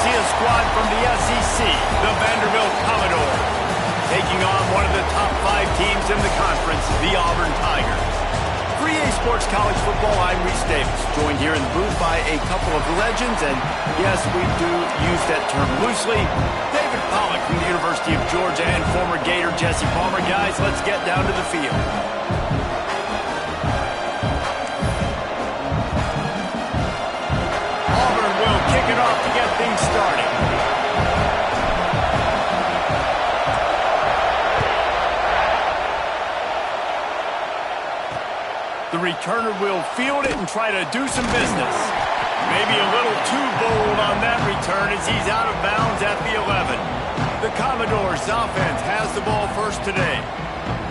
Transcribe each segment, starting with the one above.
see a squad from the SEC, the Vanderbilt Commodores, taking on one of the top 5 teams in the conference, the Auburn Tigers. For EA Sports College Football, I'm Reese Davis, joined here in the booth by a couple of legends, and yes, we do use that term loosely. David Pollack from the University of Georgia and former Gator Jesse Palmer. Guys, let's get down to the field. Auburn will kick it off to get things started. The returner will field it and try to do some business. Maybe a little too bold on that return as he's out of bounds at the 11. The Commodores offense has the ball first today.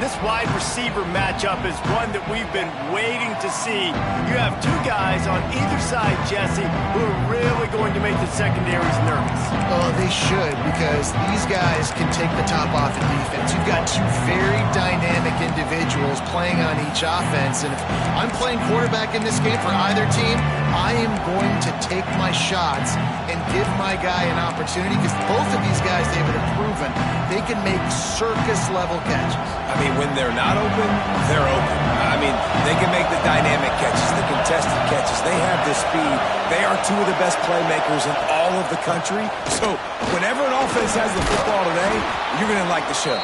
This wide receiver matchup is one that we've been waiting to see. You have 2 guys on either side, Jesse, who are really going to make the secondaries nervous. Oh, they should, because these guys can take the top off in defense. You've got 2 very dynamic individuals playing on each offense, and if I'm playing quarterback in this game for either team, I am going to take my shots and give my guy an opportunity, because both of these guys, David, have proven they can make circus-level catches. I mean, when they're not open, they're open. I mean, they can make the dynamic catches, the contested catches. They have the speed. They are 2 of the best playmakers in all of the country. So whenever an offense has the football today, you're going to like the show.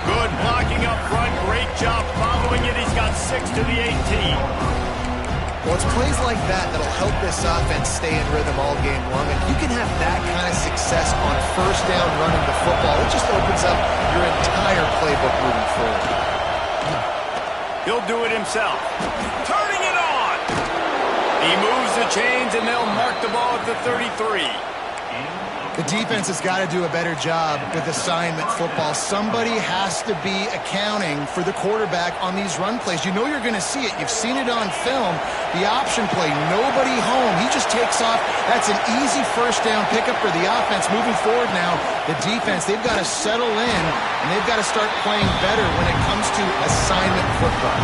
Good blocking up front. Great job following it. He's got 6 to the 18. Well, it's plays like that that'll help this offense stay in rhythm all game long. And you can have that kind of success on first down running the football. It just opens up your entire playbook moving forward. He'll do it himself. Turning it on. He moves the chains, and they'll mark the ball at the 33. The defense has got to do a better job with assignment football. Somebody has to be accounting for the quarterback on these run plays. You know you're going to see it. You've seen it on film. The option play, nobody home. He just takes off. That's an easy first down pickup for the offense. Moving forward now, the defense, they've got to settle in, and they've got to start playing better when it comes to assignment football.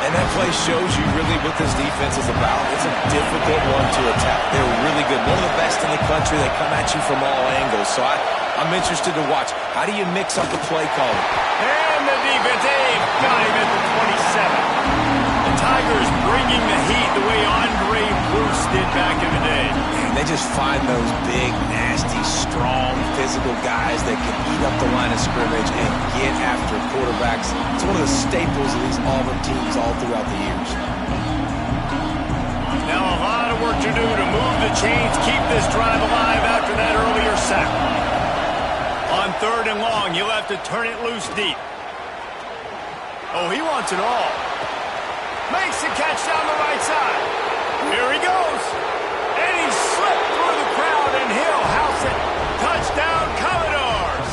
And that play shows you really what this defense is about. It's a difficult one to attack. They're really good. One of the best in the country. They come at you from all angles. So I'm interested to watch. How do you mix up the play calling? And the defense, got him at the 27. The Tigers bringing the heat the way Andre Bruce did back in the day. And they just find those big, nasty, strong, physical guys that can eat up the line of scrimmage and get after quarterbacks. It's one of the staples of these Auburn teams all throughout the years. Now a lot of work to do to move the chains, keep this drive alive after that earlier sack. On 3rd and long, he'll have to turn it loose deep. Oh, he wants it all. Makes the catch down the right side. Here he goes. And he slipped through the crowd, and he'll house it. Touchdown, Commodores.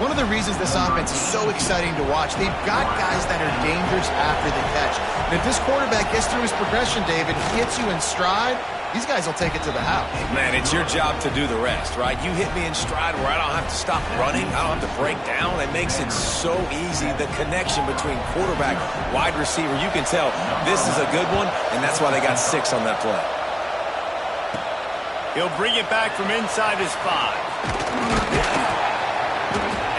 One of the reasons this offense is so exciting to watch, they've got guys that are dangerous after the catch. And if this quarterback gets through his progression, David, he hits you in stride, these guys will take it to the house. Man, it's your job to do the rest, right? You hit me in stride where I don't have to stop running. I don't have to break down. It makes it so easy. The connection between quarterback, wide receiver, you can tell this is a good one, and that's why they got 6 on that play. He'll bring it back from inside his 5.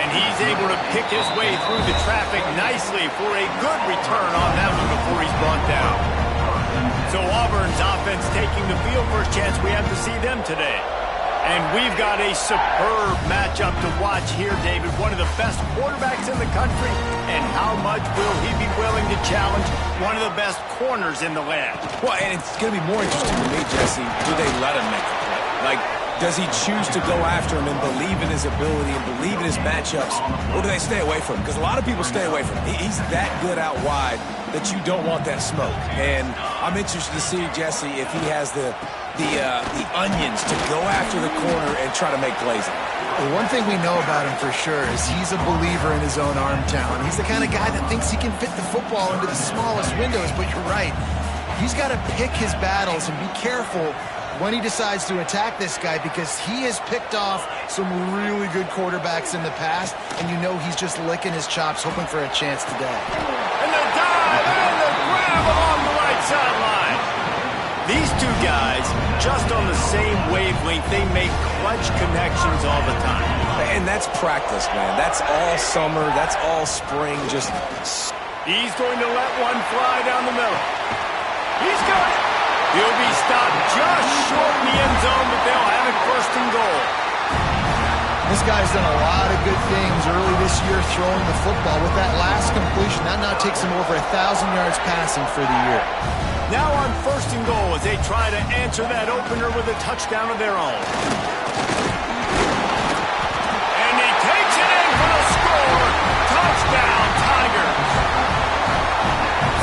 And he's able to pick his way through the traffic nicely for a good return on that one before he's brought down. So Auburn's offense taking the field. First chance we have to see them today. And we've got a superb matchup to watch here, David. One of the best quarterbacks in the country. And how much will he be willing to challenge one of the best corners in the land? Well, and it's going to be more interesting to me, Jesse, do they let him make the play? Like, does he choose to go after him and believe in his ability and believe in his matchups, or do they stay away from him? Because a lot of people stay away from him. He's that good out wide that you don't want that smoke. And I'm interested to see, Jesse, if he has the onions to go after the corner and try to make plays. Well, one thing we know about him for sure is he's a believer in his own arm talent. He's the kind of guy that thinks he can fit the football into the smallest windows, but you're right. He's got to pick his battles and be careful when he decides to attack this guy, because he has picked off some really good quarterbacks in the past, and you know he's just licking his chops, hoping for a chance today. And the dive and the grab along the right sideline. These 2 guys just on the same wavelength. They make clutch connections all the time. And that's practice, man. That's all summer. That's all spring. Just... He's going to let one fly down the middle. He's got it. He'll be stopped just short in the end zone, but they'll have it first and goal. This guy's done a lot of good things early this year throwing the football. With that last completion, that now takes him over 1,000 yards passing for the year. Now on first and goal as they try to answer that opener with a touchdown of their own. And he takes it in for the score. Touchdown, Tigers.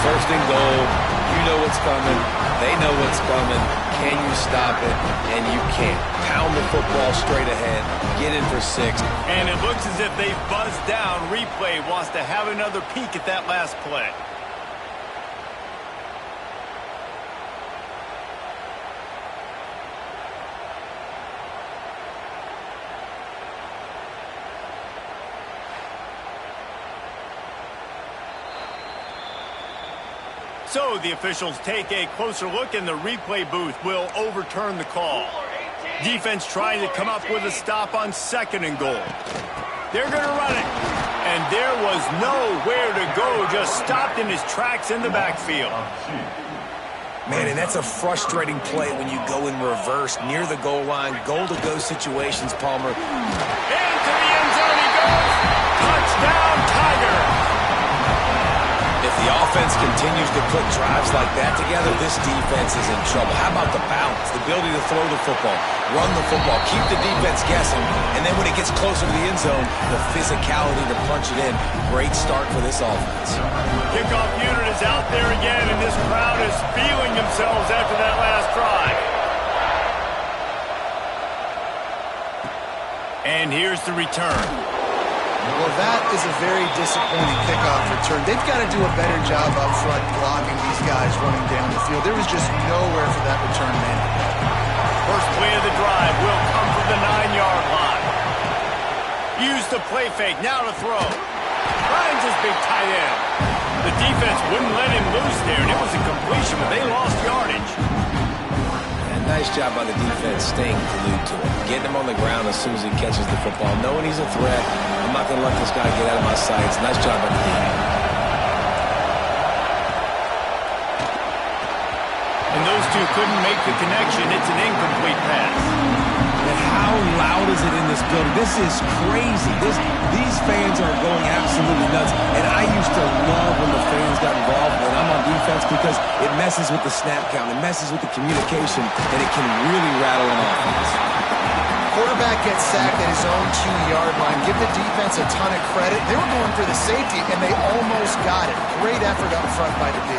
First and goal. You know what's coming. They know what's coming. Can you stop it? And you can't. Pound the football straight ahead. Get in for 6. And it looks as if they buzzed down. Replay wants to have another peek at that last play. So the officials take a closer look, and the replay booth will overturn the call. Defense trying to come up with a stop on second and goal. They're going to run it. And there was nowhere to go, just stopped in his tracks in the backfield. Man, and that's a frustrating play when you go in reverse near the goal line. Goal-to-go situations, Palmer. Into the end zone he goes. Touchdown, Tiger. If the offense continues to put drives like that together, this defense is in trouble. How about the balance, the ability to throw the football, run the football, keep the defense guessing, and then when it gets closer to the end zone, the physicality to punch it in. Great start for this offense. Kickoff unit is out there again, and this crowd is feeling themselves after that last drive. And here's the return. Well, that is a very disappointing kickoff return. They've got to do a better job up front blocking these guys running down the field. There was just nowhere for that return man to go. First play of the drive will come from the 9-yard line. Use the play fake, now to throw. Finds his big tight end. The defense wouldn't let him loose there, and it was a completion, but they lost yardage. Nice job by the defense staying glued to him. Getting him on the ground as soon as he catches the football. Knowing he's a threat, I'm not going to let this guy get out of my sights. Nice job by the defense. And those two couldn't make the connection. It's an incomplete pass. And how loud is it in this building? This is crazy. These fans are going absolutely nuts. And I used to love when the fans got involved when I'm on defense because it messes with the snap count. It messes with the communication, and it can really rattle an offense. Quarterback gets sacked at his own 2-yard line. Give the defense a ton of credit. They were going for the safety, and they almost got it. Great effort up front by the D.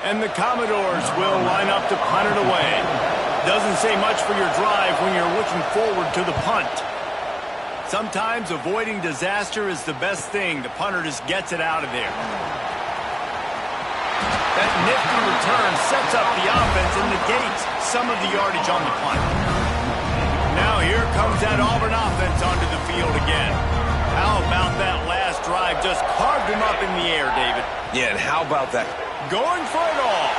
And the Commodores will line up to punt it away. Doesn't say much for your drive when you're looking forward to the punt. Sometimes avoiding disaster is the best thing. The punter just gets it out of there. That nifty return sets up the offense and negates some of the yardage on the punt. Now here comes that Auburn offense onto the field again. How about that last drive? Just carved him up in the air, David. Yeah, and how about that? Going for it all.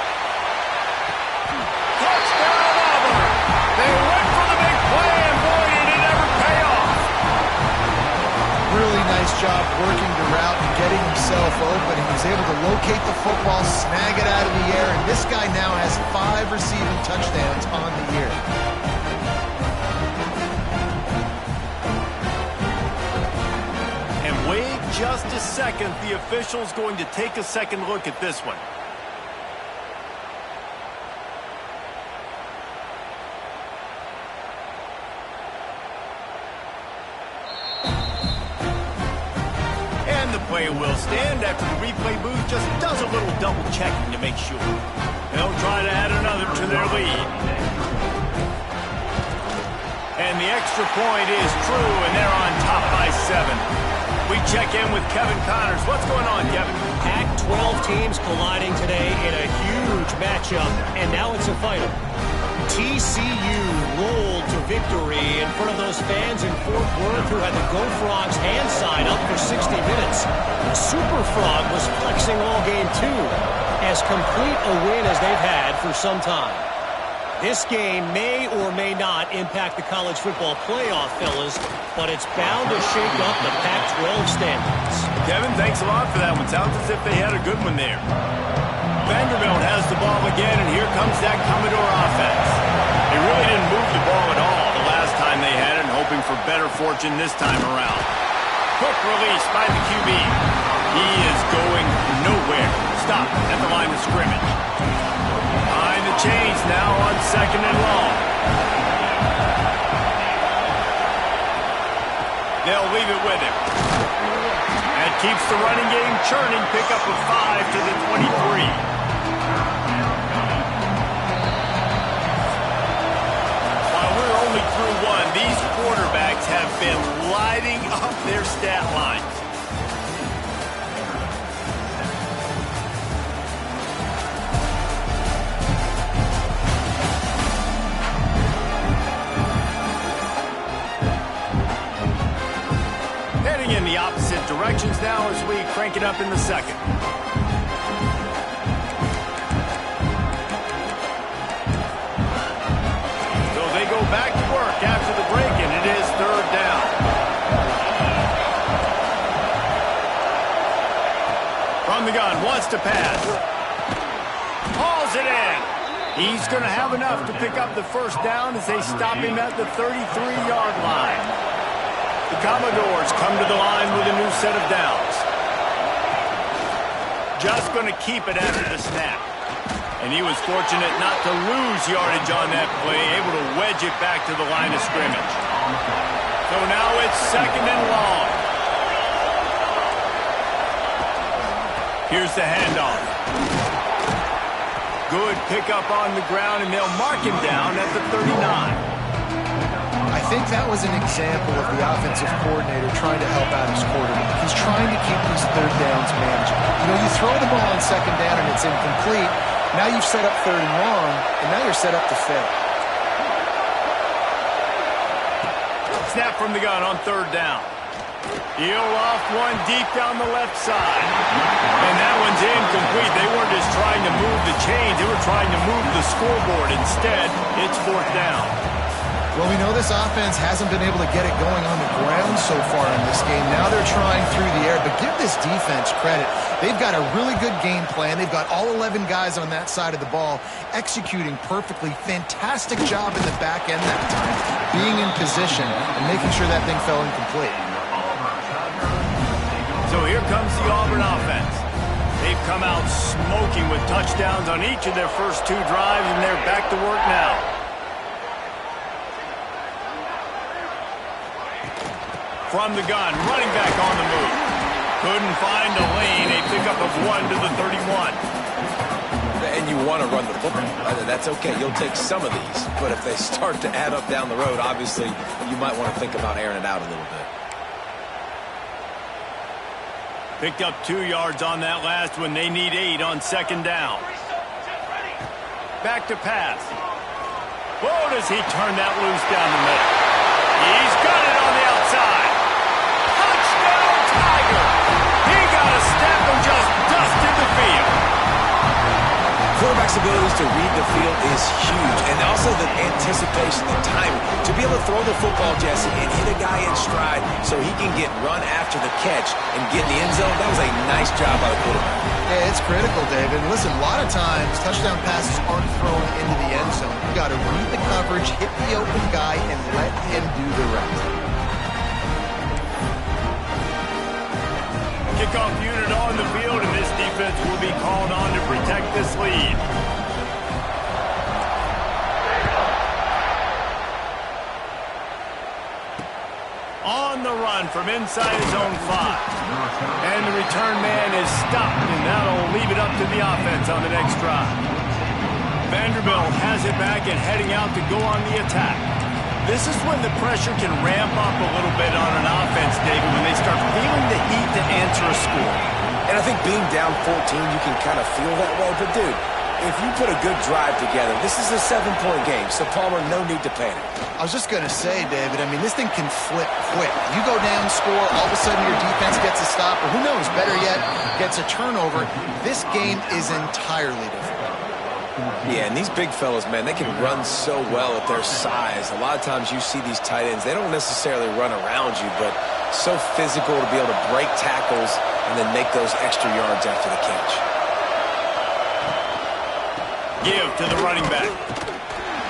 Touchdown, Auburn. They went for the big play, and boy, did it ever pay off. Really nice job working the route and getting himself open. He was able to locate the football, snag it out of the air, and this guy now has 5 receiving touchdowns on the year. Wait just a second. The official's going to take a second look at this one. And the play will stand after the replay booth just does a little double checking to make sure. They'll try to add another to their lead. And the extra point is true, and they're on top by 7. We check in with Kevin Connors. What's going on, Kevin? Pac-12 teams colliding today in a huge matchup, and now it's a final. TCU rolled to victory in front of those fans in Fort Worth who had the Go Frogs hand sign up for 60 minutes. The Super Frog was flexing all game too. As complete a win as they've had for some time. This game may or may not impact the college football playoff, fellas, but it's bound to shake up the Pac-12 standings. Kevin, thanks a lot for that one. Sounds as if they had a good one there. Vanderbilt has the ball again, and here comes that Commodore offense. They really didn't move the ball at all the last time they had it, and hoping for better fortune this time around. Quick release by the QB. He is going nowhere. Stop at the line of scrimmage. Behind the chains now on 2nd and long. They'll leave it with him. That keeps the running game churning. Pickup of 5 to the 23. While we're only through one, these quarterbacks have been lighting up their stat lines. In the opposite directions now as we crank it up in the second. So they go back to work after the break, and it is 3rd down. From the gun, wants to pass. Hauls it in. He's going to have enough to pick up the first down as they stop him at the 33-yard line. The Commodores come to the line with a new set of downs. Just going to keep it after the snap. And he was fortunate not to lose yardage on that play, able to wedge it back to the line of scrimmage. So now it's 2nd and long. Here's the handoff. Good pickup on the ground, and they'll mark him down at the 39. I think that was an example of the offensive coordinator trying to help out his quarterback. He's trying to keep these 3rd downs manageable. You know, you throw the ball on 2nd down and it's incomplete. Now you've set up 3rd and long, and now you're set up to fail. Snap from the gun on 3rd down. Heel off one deep down the left side. And that one's incomplete. They weren't just trying to move the chains. They were trying to move the scoreboard. Instead, it's 4th down. Well, we know this offense hasn't been able to get it going on the ground so far in this game. Now they're trying through the air, but give this defense credit. They've got a really good game plan. They've got all 11 guys on that side of the ball executing perfectly. Fantastic job in the back end that time, being in position and making sure that thing fell incomplete. So here comes the Auburn offense. They've come out smoking with touchdowns on each of their first 2 drives, and they're back to work now. From the gun, running back on the move. Couldn't find a lane. A pickup of 1 to the 31. And you want to run the football. That's okay. You'll take some of these. But if they start to add up down the road, obviously, you might want to think about airing it out a little bit. Picked up 2 yards on that last one. They need 8 on 2nd down. Back to pass. Whoa, does he turn that loose down the middle? He's got it on the outside. Touchdown, Tiger! He got a step and just dusted the field. Quarterback's abilities to read the field is huge. And also the anticipation, the timing. To be able to throw the football, Jesse, and hit a guy in stride so he can get run after the catch and get in the end zone, that was a nice job by the quarterback. Yeah, it's critical, David. And listen, a lot of times, touchdown passes aren't thrown into the end zone. You got to read the coverage, hit the open guy, and let him do the rest. Kickoff unit on the field, and this defense will be called on to protect this lead. On the run from inside his own 5. And the return man is stopped, and that'll leave it up to the offense on the next drive. Vanderbilt has it back and heading out to go on the attack. This is when the pressure can ramp up a little bit on an offense, David, when they start feeling the heat to answer a score. And I think being down 14, you can kind of feel that way. But, dude, if you put a good drive together, this is a 7-point game, so Palmer, no need to panic. I was just going to say, David, I mean, this thing can flip quick. You go down, score, all of a sudden your defense gets a stop, or who knows, better yet, gets a turnover. This game is entirely different. Yeah, and these big fellas, man, they can run so well at their size. A lot of times you see these tight ends, they don't necessarily run around you, but so physical to be able to break tackles and then make those extra yards after the catch. Give to the running back.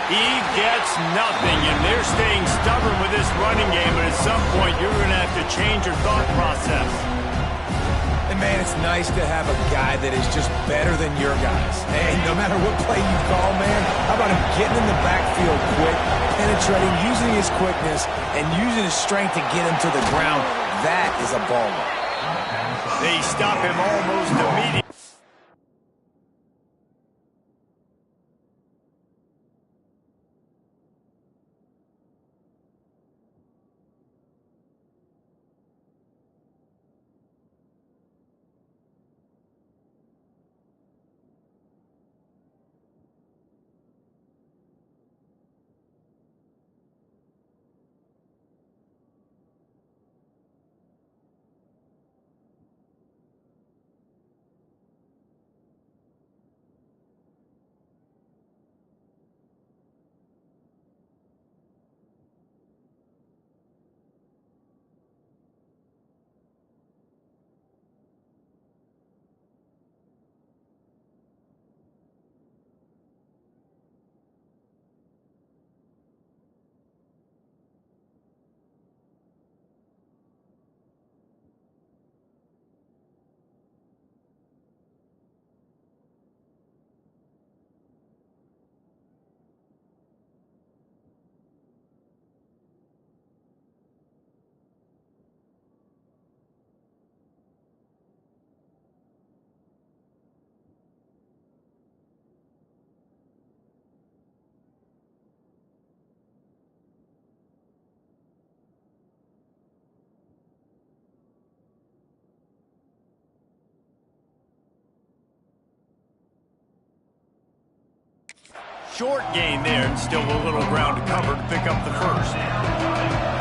He gets nothing, and they're staying stubborn with this running game, but at some point you're going to have to change your thought process. And, man, it's nice to have a guy that is just better than your guys. And no matter what play you call, man, how about him getting in the backfield quick, penetrating, using his quickness, and using his strength to get him to the ground? That is a baller. They stop him almost immediately. Short gain there, and still a little ground to cover to pick up the first.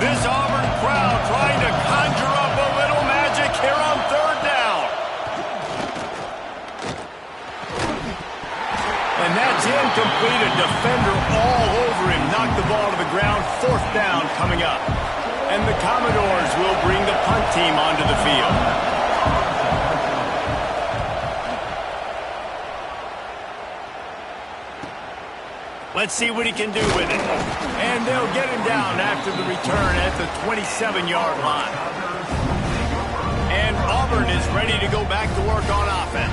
This Auburn crowd trying to conjure up a little magic here on third down. And that's incomplete. A defender all over him. Knocked the ball to the ground. Fourth down coming up. And the Commodores will bring the punt team onto the field. Let's see what he can do with it. And they'll get him down after the return at the 27-yard line. And Auburn is ready to go back to work on offense.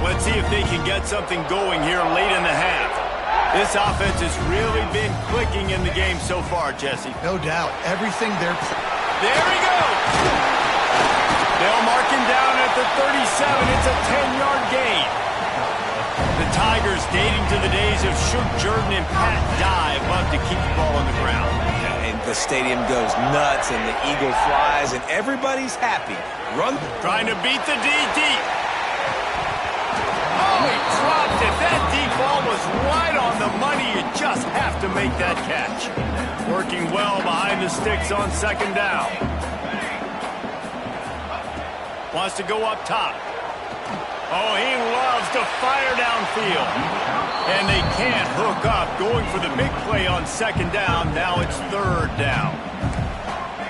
Let's see if they can get something going here late in the half. This offense has really been clicking in the game so far, Jesse. No doubt. Everything they're... There he goes! They'll mark him down at the 37. It's a 10-yard gain. The Tigers, dating to the days of Shook Jordan and Pat Dye, love to keep the ball on the ground. And the stadium goes nuts, and the eagle flies, and everybody's happy. Run. Trying to beat the D deep. Oh, he dropped it. That deep ball was right on the money. You just have to make that catch. Working well behind the sticks on second down. Wants to go up top. Oh, he loves to fire downfield. And they can't hook up. Going for the big play on second down. Now it's third down.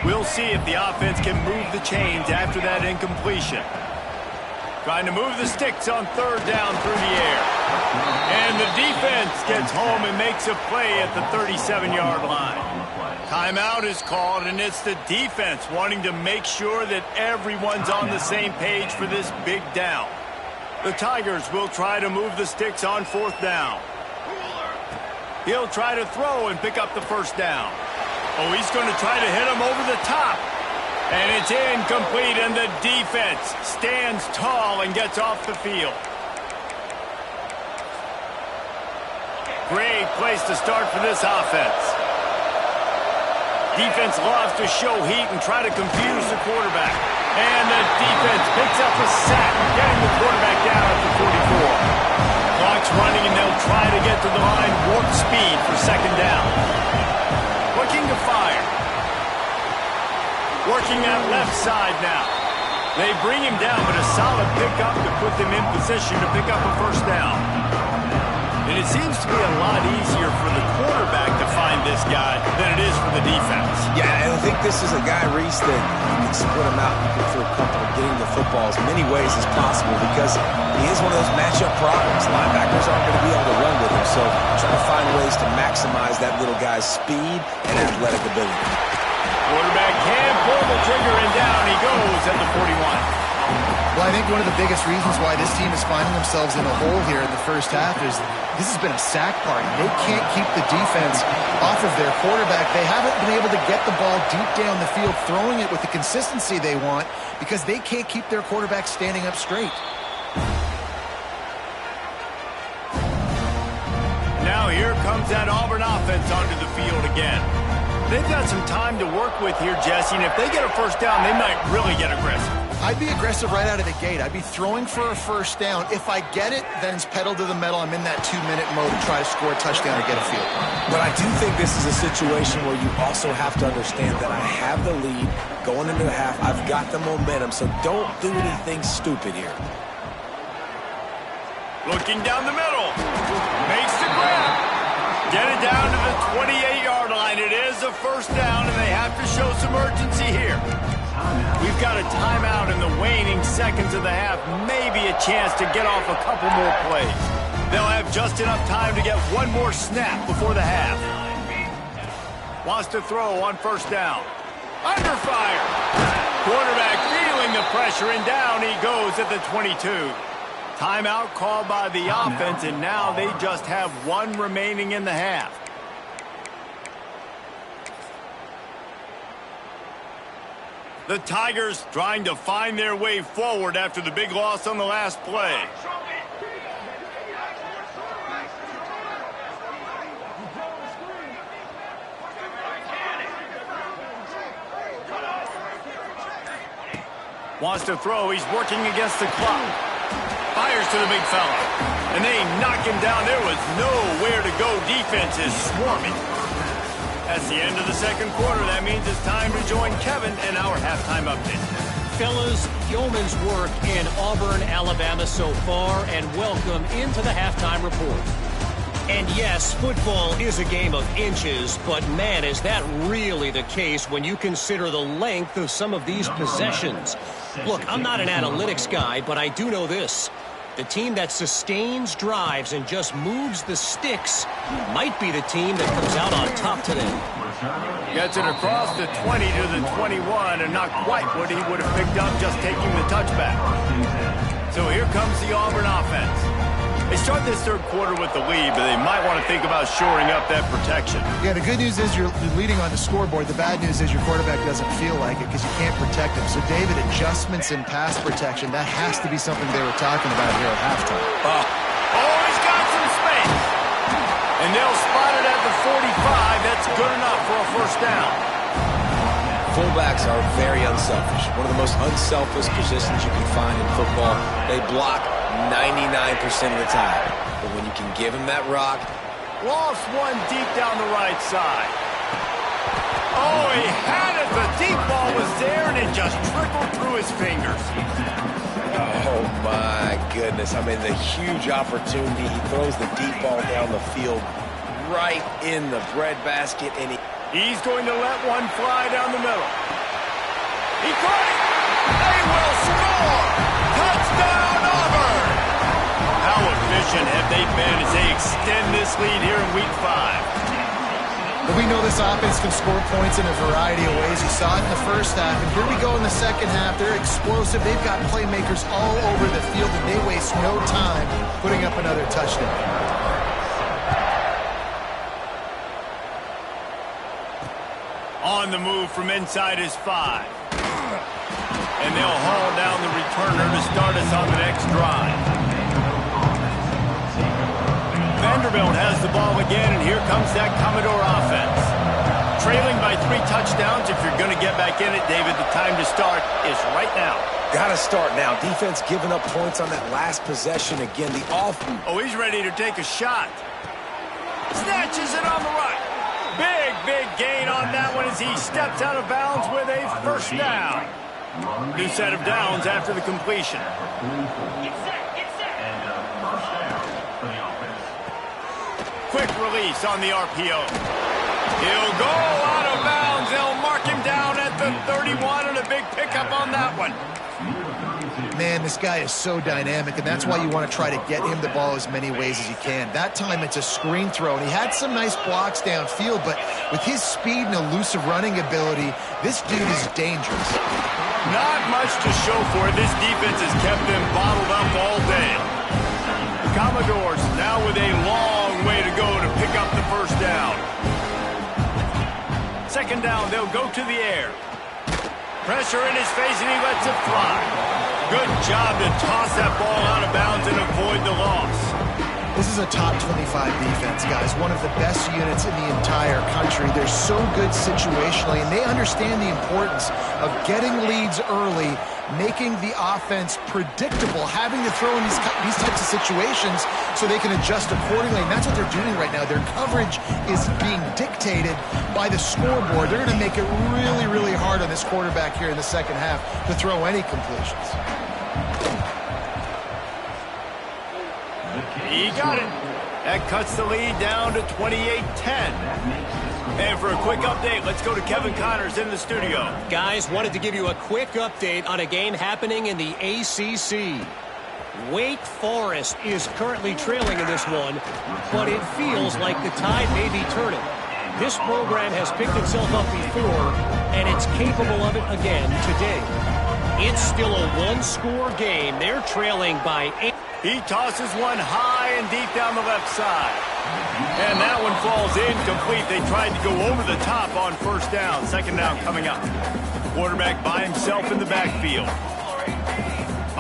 We'll see if the offense can move the chains after that incompletion. Trying to move the sticks on third down through the air. And the defense gets home and makes a play at the 37-yard line. Timeout is called, and it's the defense wanting to make sure that everyone's on the same page for this big down. The Tigers will try to move the sticks on fourth down. He'll try to throw and pick up the first down. Oh, he's going to try to hit him over the top. And it's incomplete, and the defense stands tall and gets off the field. Great place to start for this offense. Defense loves to show heat and try to confuse the quarterback. And the defense picks up a sack, getting the quarterback down at the 44. Clock It's running, and they'll try to get to the line. Warp speed for second down. Looking to fire. Working that left side now. They bring him down, but a solid pickup to put them in position to pick up a first down. And it seems to be a lot easier for the quarterback to find this guy than it is for the defense. Yeah, and I think this is a guy, Reese, that you can split him out. You can feel comfortable getting the football as many ways as possible because he is one of those matchup problems. Linebackers aren't going to be able to run with him, so try to find ways to maximize that little guy's speed and athletic ability. Quarterback can pull the trigger, and down he goes at the 41. Well, I think one of the biggest reasons why this team is finding themselves in a hole here in the first half is this has been a sack party. They can't keep the defense off of their quarterback. They haven't been able to get the ball deep down the field, throwing it with the consistency they want because they can't keep their quarterback standing up straight. Now here comes that Auburn offense onto the field again. They've got some time to work with here, Jesse, and if they get a first down, they might really get aggressive. I'd be aggressive right out of the gate. I'd be throwing for a first down. If I get it, then it's pedal to the metal. I'm in that 2-minute mode to try to score a touchdown or get a field. But I do think this is a situation where you also have to understand that I have the lead going into the half. I've got the momentum, so don't do anything stupid here. Looking down the middle. Makes the grab. Get it down to the 28-yard line. It is a first down, and they have to show some urgency here. We've got a timeout in the waning seconds of the half. Maybe a chance to get off a couple more plays. They'll have just enough time to get one more snap before the half. Wants to throw on first down. Under fire. Quarterback feeling the pressure, and down he goes at the 22. Timeout called by the offense, and now they just have one remaining in the half. The Tigers trying to find their way forward after the big loss on the last play. Wants to throw. He's working against the clock. Fires to the big fella. And they knock him down. There was nowhere to go. Defense is swarming. That's the end of the second quarter. That means it's time to join Kevin in our halftime update. Fellas, yeoman's work in Auburn, Alabama so far, and welcome into the halftime report. And yes, football is a game of inches, but man, is that really the case when you consider the length of some of these possessions. Look, I'm not an analytics guy, but I do know this. The team that sustains drives and just moves the sticks might be the team that comes out on top today. Gets it across the 20 to the 21, and not quite what he would have picked up just taking the touchback. So here comes the Auburn offense. They start this third quarter with the lead, but they might want to think about shoring up that protection. Yeah, the good news is you're leading on the scoreboard. The bad news is your quarterback doesn't feel like it because you can't protect him. So, David, adjustments in pass protection, that has to be something they were talking about here at halftime. Oh, he's got some space. And they'll spot it at the 45. That's good enough for a first down. Fullbacks are very unselfish. One of the most unselfish positions you can find in football. They block 99% of the time. But when you can give him that rock. Lost one deep down the right side. Oh, he had it. The deep ball was there, and it just trickled through his fingers. Oh, my goodness. I mean, the huge opportunity. He throws the deep ball down the field right in the breadbasket, and he's going to let one fly down the middle. He caught it. They will score. Touchdown, Auburn. How efficient have they been as they extend this lead here in Week 5? But we know this offense can score points in a variety of ways. You saw it in the first half, and here we go in the second half. They're explosive. They've got playmakers all over the field, and they waste no time putting up another touchdown. On the move from inside his 5. And they'll haul down the returner to start us on the next drive. Vanderbilt has the ball again, and here comes that Commodore offense. Trailing by by 3 touchdowns. If you're going to get back in it, David, the time to start is right now. Gotta start now. Defense giving up points on that last possession again. The off. Oh, he's ready to take a shot. Snatches it on the right. Big gain on that one as he steps out of bounds with a first down. New set of downs after the completion. Quick release on the RPO. He'll go out of bounds. They'll mark him down at the 31 and a big pickup on that one. Man, this guy is so dynamic, and that's why you want to try to get him the ball as many ways as you can. That time it's a screen throw, and he had some nice blocks downfield, but with his speed and elusive running ability, this dude is dangerous. Not much to show for it. This defense has kept them bottled up all day. The Commodores now with a long way to go to pick up the first down. Second down, they'll go to the air. Pressure in his face, and he lets it fly. Good job to toss that ball out of bounds and avoid the loss. This is a top 25 defense, guys. One of the best units in the entire country. They're so good situationally, and they understand the importance of getting leads early, making the offense predictable, having to throw in these types of situations so they can adjust accordingly. And that's what they're doing right now. Their coverage is being dictated by the scoreboard. They're going to make it really hard on this quarterback here in the second half to throw any completions. He got it. That cuts the lead down to 28-10. And for a quick update, let's go to Kevin Connors in the studio. Guys, wanted to give you a quick update on a game happening in the ACC. Wake Forest is currently trailing in this one, but it feels like the tide may be turning. This program has picked itself up before, and it's capable of it again today. It's still a one-score game. They're trailing by 8. He tosses one high and deep down the left side. And that one falls incomplete. They tried to go over the top on first down. Second down coming up. Quarterback by himself in the backfield.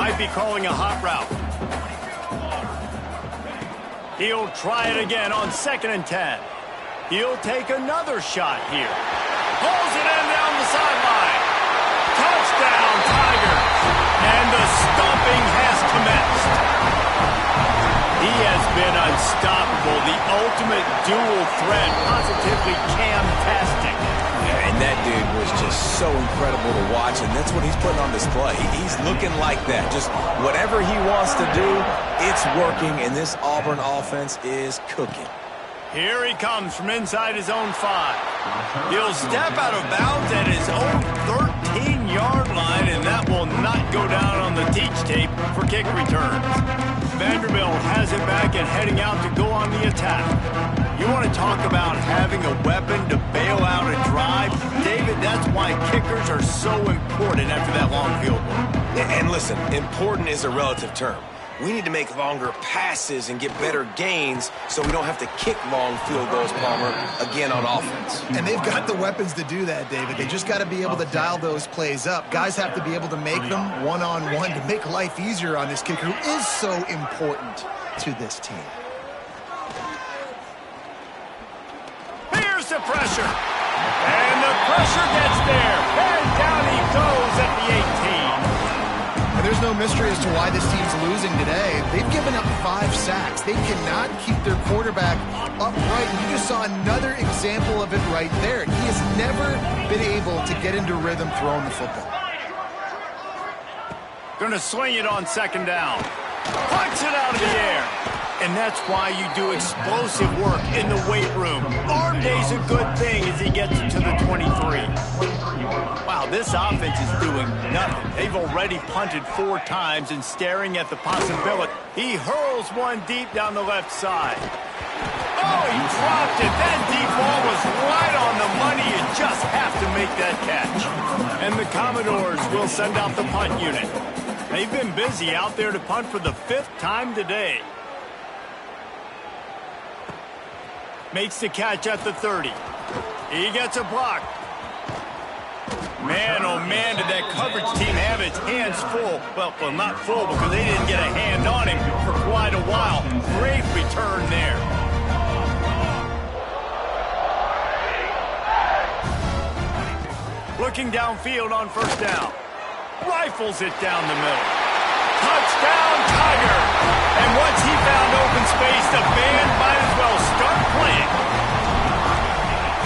Might be calling a hot route. He'll try it again on 2nd and 10. He'll take another shot here. Pulls it in down the sideline. Touchdown, Tigers. And the stomping has commenced. He has been unstoppable, the ultimate dual threat, positively Cam-tastic. And that dude was just so incredible to watch, and that's what he's putting on display. He's looking like that. Just whatever he wants to do, it's working, and this Auburn offense is cooking. Here he comes from inside his own 5. He'll step out of bounds at his own 13-yard line, and that will not go down on the teach tape for kick returns. Vanderbilt has it back and heading out to go on the attack. You want to talk about having a weapon to bail out a drive? David, that's why kickers are so important after that long field goal. And listen, important is a relative term. We need to make longer passes and get better gains so we don't have to kick long field goals, Palmer, again on offense. And they've got the weapons to do that, David. They just got to be able to dial those plays up. Guys have to be able to make them one-on-one to make life easier on this kicker who is so important to this team. Here's the pressure. And the pressure gets there. And down he goes at the 18. There's no mystery as to why this team's losing today. They've given up 5 sacks. They cannot keep their quarterback upright. And you just saw another example of it right there. He has never been able to get into rhythm throwing the football. Going to swing it on 2nd down. Punch it out of the air. And that's why you do explosive work in the weight room. Arm day's a good thing as he gets it to the 23. Wow, this offense is doing nothing. They've already punted 4 times and staring at the possibility. He hurls one deep down the left side. Oh, he dropped it. That deep ball was right on the money. You just have to make that catch. And the Commodores will send out the punt unit. They've been busy out there to punt for the 5th time today. Makes the catch at the 30. He gets a block. Man, oh man, did that coverage team have its hands full. Well, not full because they didn't get a hand on him for quite a while. Great return there. Looking downfield on first down. Rifles it down the middle. Touchdown, Tiger! And once he found open space, the band might as well start playing.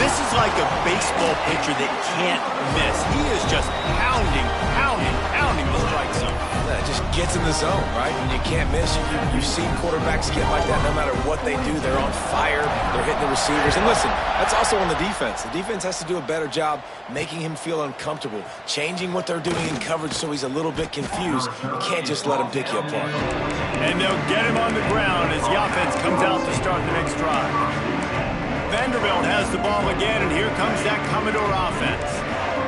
This is like a baseball pitcher that can't miss. He is just pounding the strike zone. Yeah, it just gets in the zone, right? When you can't miss, you've seen quarterbacks get like that no matter what they do. They're on fire. They're hitting the receivers. And listen, that's also on the defense. The defense has to do a better job making him feel uncomfortable, changing what they're doing in coverage so he's a little bit confused. You can't just let him pick you apart. And they'll get him on the ground as the offense comes out to start the next drive. Vanderbilt has the ball again, and here comes that Commodore offense.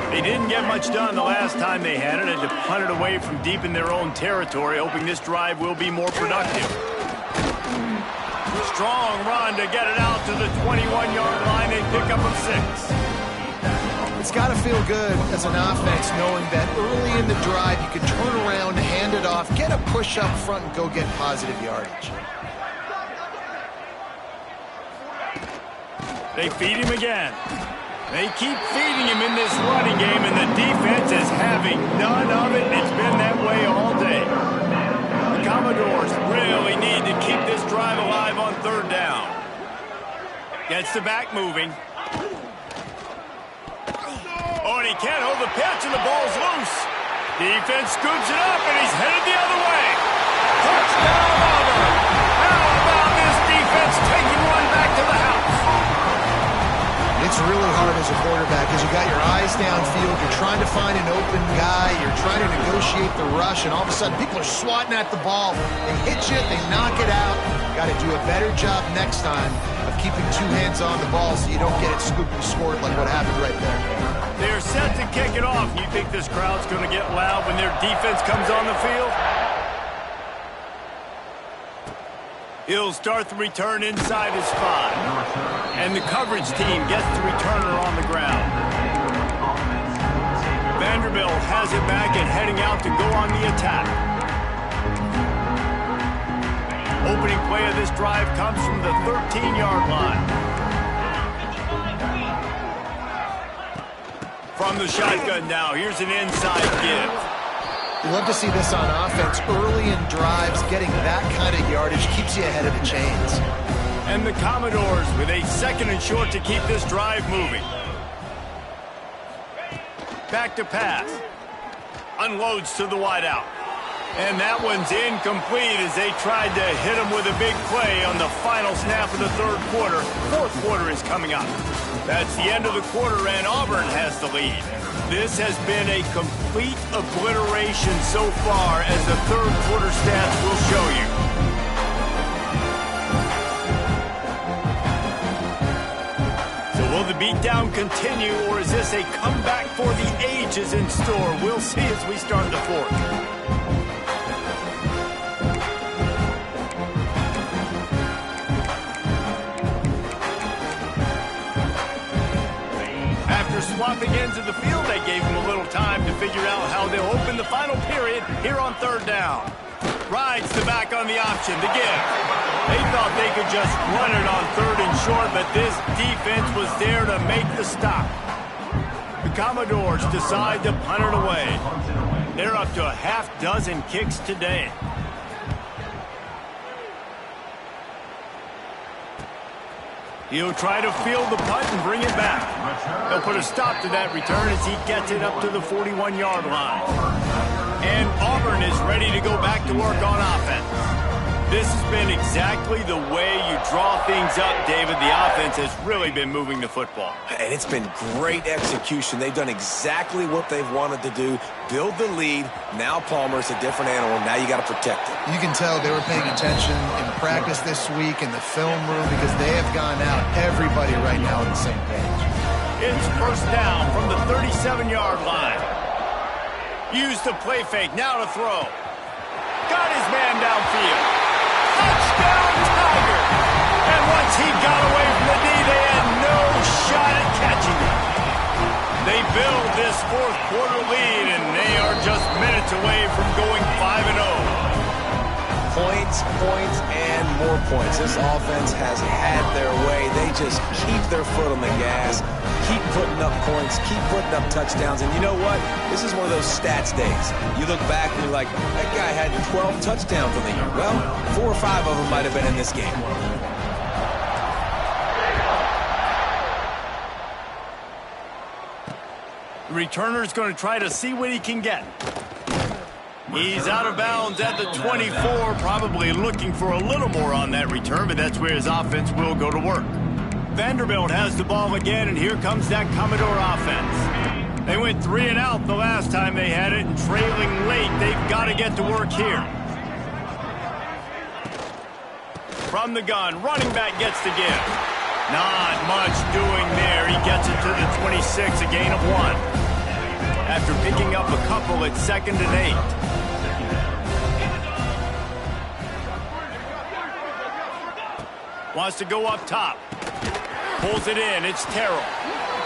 They didn't get much done the last time they had it, and to punt it away from deep in their own territory, hoping this drive will be more productive. Strong run to get it out to the 21-yard line. They pick up a 6. It's got to feel good as an offense knowing that early in the drive you can turn around, hand it off, get a push up front, and go get positive yardage. They feed him again. They keep feeding him in this running game, and the defense is having none of it. It's been that way all day. The Commodores really need to keep this drive alive on third down. Gets the back moving. Oh, and he can't hold the pitch, and the ball's loose. Defense scoops it up, and he's headed the other way. Touchdown, Auburn. How about this defense taking one back to the house? It's really hard as a quarterback because you got your eyes downfield, you're trying to find an open guy, you're trying to negotiate the rush, and all of a sudden people are swatting at the ball. They hit you, they knock it out. Got to do a better job next time of keeping two hands on the ball so you don't get it scooped and scored like what happened right there. They're set to kick it off. You think this crowd's going to get loud when their defense comes on the field? He'll start the return inside his 5. And the coverage team gets the returner on the ground. Vanderbilt has it back and heading out to go on the attack. Opening play of this drive comes from the 13-yard line. From the shotgun now, here's an inside give. You love to see this on offense. Early in drives, getting that kind of yardage keeps you ahead of the chains. And the Commodores with a 2nd and short to keep this drive moving. Back to pass. Unloads to the wideout. And that one's incomplete as they tried to hit him with a big play on the final snap of the third quarter. Fourth quarter is coming up. That's the end of the quarter, and Auburn has the lead. This has been a complete obliteration so far, as the third quarter stats will show you. So will the beatdown continue, or is this a comeback for the ages in store? We'll see as we start the fourth. Swapping ends of the field, they gave him a little time to figure out how they'll open the final period here on third down. Rides the back on the option, the give. They thought they could just run it on 3rd and short, but this defense was there to make the stop. The Commodores decide to punt it away. They're up to a half-dozen kicks today. He'll try to field the punt and bring it back. He'll put a stop to that return as he gets it up to the 41-yard line. And Auburn is ready to go back to work on offense. This has been exactly the way you draw things up, David. The offense has really been moving the football. And it's been great execution. They've done exactly what they've wanted to do. Build the lead. Now Palmer's a different animal. Now you got to protect it. You can tell they were paying attention in practice this week in the film room because they have gone out, everybody right now on the same page. It's first down from the 37-yard line. Use the play fake. Now to throw. Got his man downfield. Touchdown, Tiger! And once he got away from the knee, they had no shot at catching him. They build this fourth quarter lead, and they are just minutes away from going 5-0. Points, points, and more points. This offense has had their way. They just keep their foot on the gas, keep putting up points, keep putting up touchdowns. And you know what? This is one of those stats days. You look back and you're like, that guy had 12 touchdowns on the year. Well, 4 or 5 of them might have been in this game. The returner's going to try to see what he can get. He's out of bounds at the 24, probably looking for a little more on that return, but that's where his offense will go to work. Vanderbilt has the ball again, and here comes that Commodore offense. They went 3 and out the last time they had it, and trailing late, they've got to get to work here. From the gun, running back gets the give. Not much doing there. He gets it to the 26, a gain of 1. After picking up a couple at 2nd and 8. Wants to go up top. Pulls it in. It's Terrell.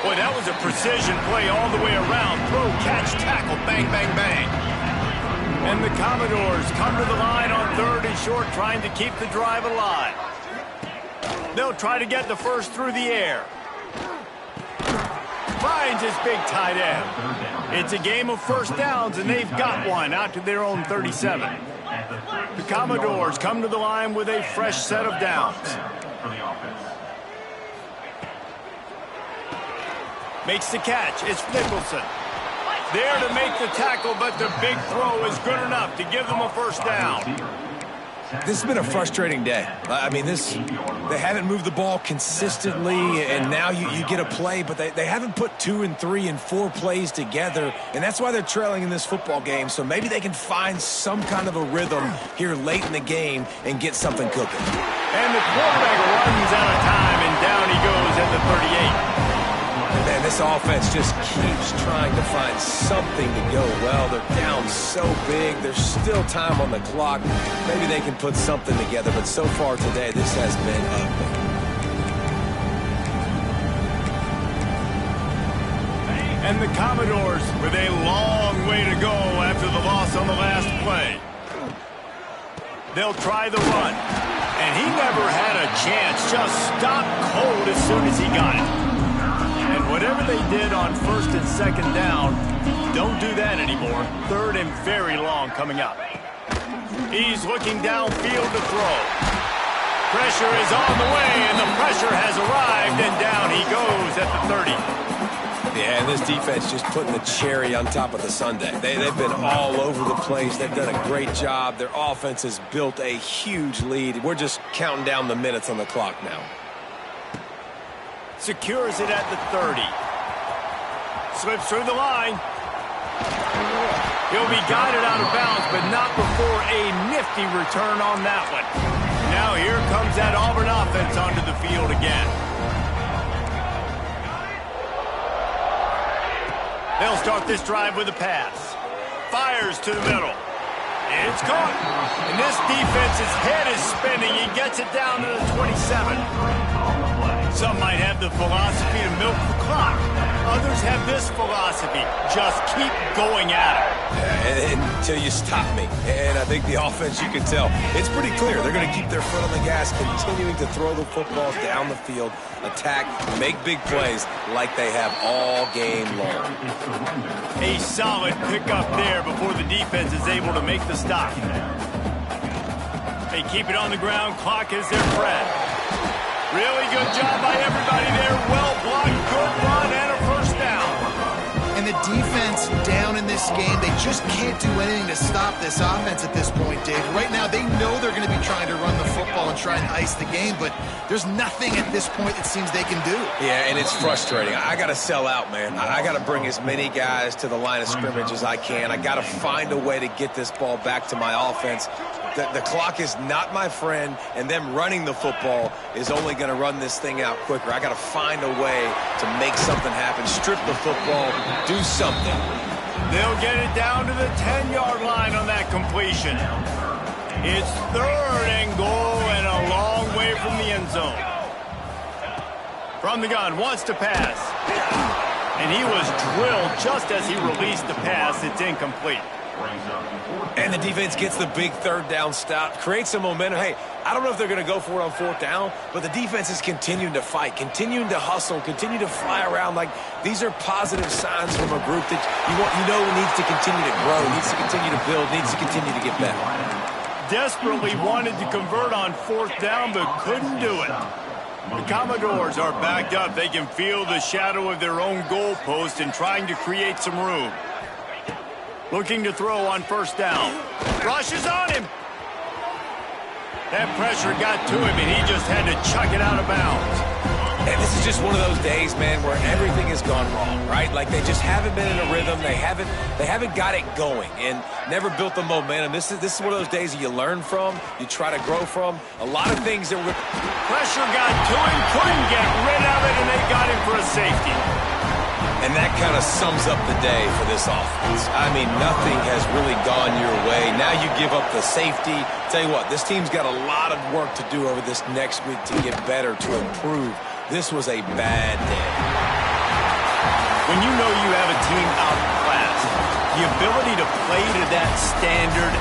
Boy, that was a precision play all the way around. Throw, catch, tackle, bang, bang, bang. And the Commodores come to the line on 3rd and short, trying to keep the drive alive. They'll try to get the first through the air. Finds his big tight end. It's a game of first downs, and they've got one out to their own 37. The Commodores come to the line with a fresh set of downs. Makes the catch. It's Nicholson. There to make the tackle, but the big throw is good enough to give them a first down. This has been a frustrating day. I mean, they haven't moved the ball consistently, and now you get a play, but they haven't put 2 and 3 and 4 plays together, and that's why they're trailing in this football game. So maybe they can find some kind of a rhythm here late in the game and get something cooking. And the quarterback runs out of time, and down he goes at the 38. Man, this offense just keeps trying to find something to go well. They're down so big. There's still time on the clock. Maybe they can put something together, but so far today, this has been ugly. And the Commodores with a long way to go after the loss on the last play. They'll try the run. And he never had a chance. Just stopped cold as soon as he got it. And whatever they did on 1st and 2nd down, don't do that anymore. 3rd and very long coming up. He's looking downfield to throw. Pressure is on the way, and the pressure has arrived, and down he goes at the 30. Yeah, and this defense just putting the cherry on top of the sundae. They've been all over the place. They've done a great job. Their offense has built a huge lead. We're just counting down the minutes on the clock now. Secures it at the 30. Slips through the line. He'll be guided out of bounds, but not before a nifty return on that one. Now here comes that Auburn offense onto the field again. They'll start this drive with a pass. Fires to the middle. It's caught. And this defense's head is spinning. He gets it down to the 27. Some might have the philosophy to milk the clock. Others have this philosophy. Just keep going at it. Yeah, until you stop me. And I think the offense, you can tell, it's pretty clear. They're going to keep their foot on the gas, continuing to throw the footballs down the field, attack, make big plays like they have all game long. A solid pickup there before the defense is able to make the stop. They keep it on the ground. Clock is their friend. Really good job by everybody there. Well blocked, good run, and a first down. And the defense down in this game, they just can't do anything to stop this offense at this point, Dave. Right now, they know they're going to be trying to run the football and try and ice the game, but there's nothing at this point it seems they can do. Yeah, and it's frustrating. I got to sell out, man. I got to bring as many guys to the line of scrimmage as I can. I got to find a way to get this ball back to my offense. The clock is not my friend, and them running the football is only going to run this thing out quicker. I got to find a way to make something happen, strip the football, do something. They'll get it down to the 10-yard line on that completion. It's 3rd and goal and a long way from the end zone. From the gun, wants to pass. And he was drilled just as he released the pass. It's incomplete. And the defense gets the big third down stop, creates some momentum. Hey, I don't know if they're going to go for it on fourth down, but the defense is continuing to fight, continuing to hustle, continue to fly around. Like, these are positive signs from a group that needs to continue to grow, needs to continue to build, needs to continue to get better. Desperately wanted to convert on fourth down, but couldn't do it. The Commodores are backed up. They can feel the shadow of their own goalpost and trying to create some room. Looking to throw on first down. Rush is on him. That pressure got to him, and he just had to chuck it out of bounds. And this is just one of those days, man, where everything has gone wrong, right? Like, they just haven't been in a rhythm. They haven't got it going and never built the momentum. This is one of those days that you learn from, you try to grow from. A lot of things that were... Pressure got to him, couldn't get rid of it, and they got him for a safety. And that kind of sums up the day for this offense. I mean, nothing has really gone your way. Now you give up the safety. Tell you what, this team's got a lot of work to do over this next week to get better, to improve. This was a bad day. When you know you have a team outclassed, the ability to play to that standard